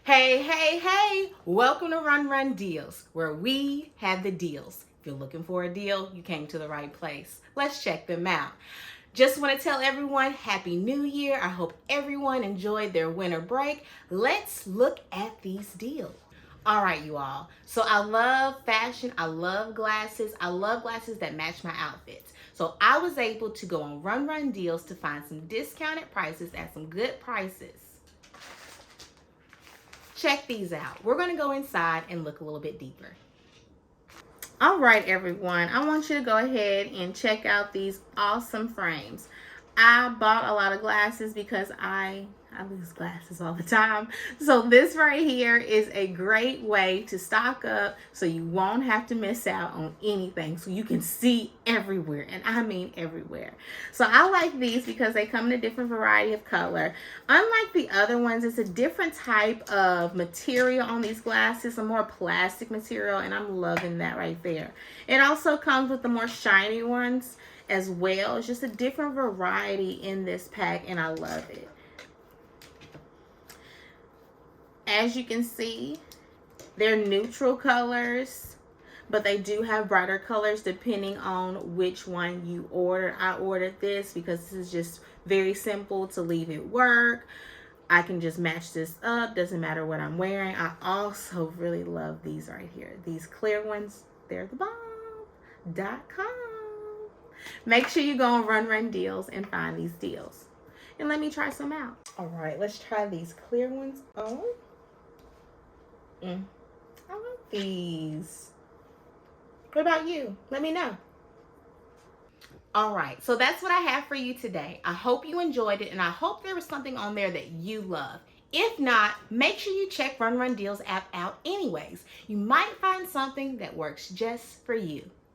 Hey, hey, hey! Welcome to Run Deals, where we have the deals. If you're looking for a deal, you came to the right place. Let's check them out. Just want to tell everyone Happy New Year. I hope everyone enjoyed their winter break. Let's look at these deals. All right, you all. So I love fashion. I love glasses. I love glasses that match my outfits. So I was able to go on Run Deals to find some discounted prices at some good prices. Check these out. We're going to go inside and look a little bit deeper. All right, everyone. I want you to go ahead and check out these awesome frames. I bought a lot of glasses because I lose glasses all the time. So this right here is a great way to stock up so you won't have to miss out on anything. So you can see everywhere, and I mean everywhere. So I like these because they come in a different variety of color. Unlike the other ones, it's a different type of material on these glasses, a more plastic material, and I'm loving that right there. It also comes with the more shiny ones as well. It's just a different variety in this pack, and I love it. As you can see, they're neutral colors, but they do have brighter colors depending on which one you order. I ordered this because this is just very simple to leave at work. I can just match this up, doesn't matter what I'm wearing. I also really love these right here. These clear ones, they're the bomb.com. Make sure you go on Run Deals and find these deals. And let me try some out. All right, let's try these clear ones on. I like these. What about you? Let me know. All right, so that's what I have for you today. I hope you enjoyed it, and I hope there was something on there that you love. If not, make sure you check Run Deals app out anyways. You might find something that works just for you.